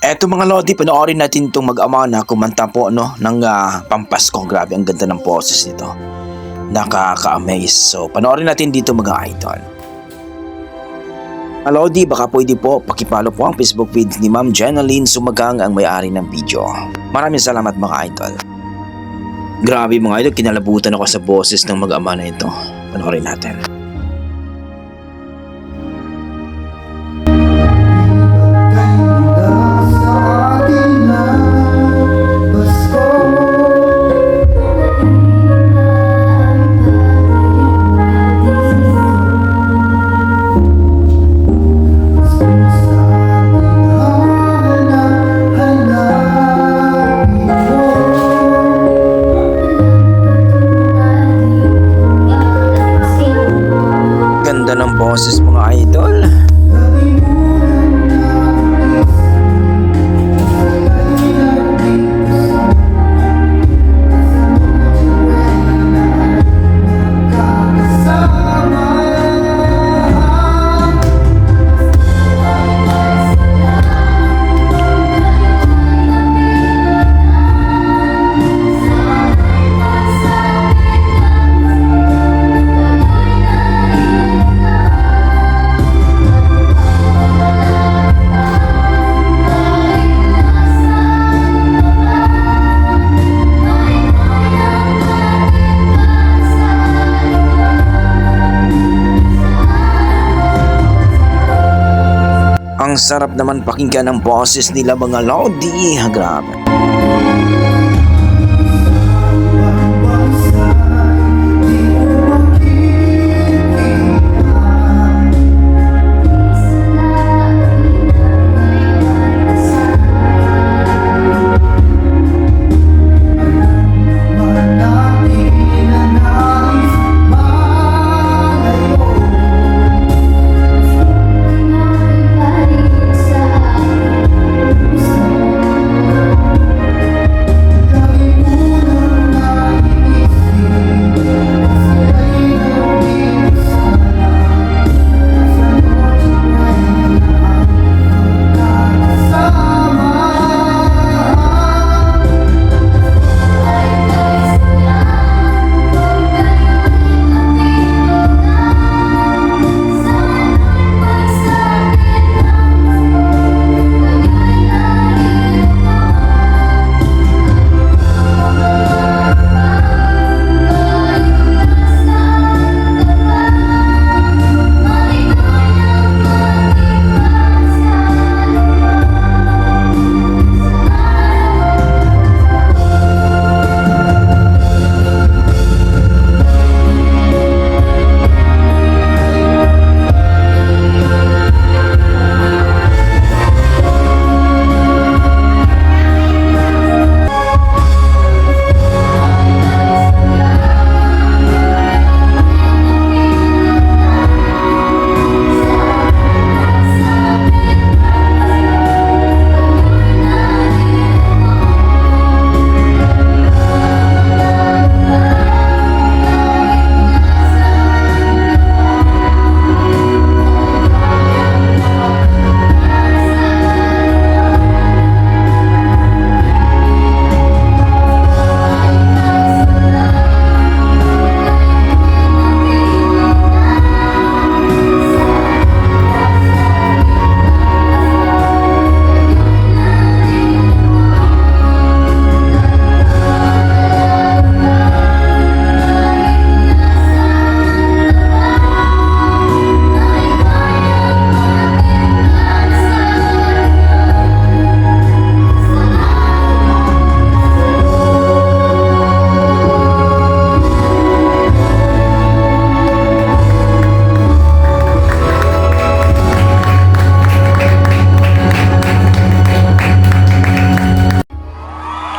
Eto mga Lodi, panoorin natin itong mag-ama na kumanta po ng Pampasko. Grabe, ang ganda ng boses nito. Nakaka-amaze. So, panoorin natin dito mga idol. Mga Lodi, baka pwede po pakipalo po ang Facebook page ni Ma'am Jenaline Sumagang, ang may-ari ng video. Maraming salamat mga idol. Grabe mga idol, kinalabutan ako sa boses ng mag-ama na ito. Panoorin natin. Ganda ng boses mga idol. Ang sarap naman pakinggan ng boses nila mga Lodi. Grabe.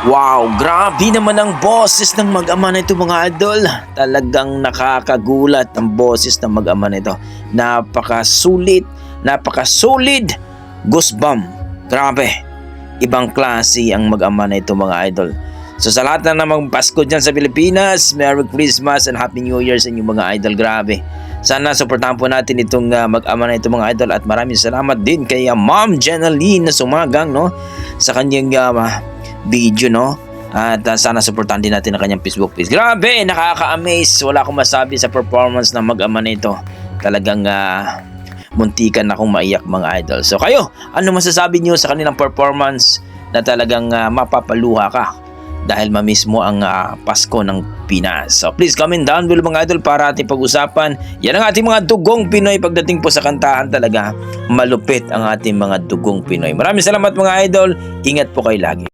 Wow, grabe naman ang boses ng mag-ama na ito mga idol. Talagang nakakagulat ang boses ng mag-ama na ito. Napakasulit, napakasolid. Goosebump. Grabe. Ibang klase ang mag-ama na ito mga idol. So sa lahat na namang Pasko dyan sa Pilipinas, Merry Christmas and Happy New Year sa inyong mga idol. Grabe. Sana suportahan po natin itong mag-ama na ito mga idol, at maraming salamat din kay Ma'am Jenaline na sumagang sa kanyang video at sana suportahan din natin ang kanyang Facebook page. Grabe, nakaka-amaze. Wala akong masabi sa performance ng mag-ama na ito. Talagang muntikan akong maiyak mga idol. So kayo, ano masasabi niyo sa kanilang performance na talagang mapapaluha ka dahil mamiss mo ang Pasko ng Pinas? So please comment down below mga idol para ating pag-usapan. Yan ang ating mga dugong Pinoy pagdating po sa kantahan. Talaga malupit ang ating mga dugong Pinoy. Maraming salamat mga idol. Ingat po kayo lagi.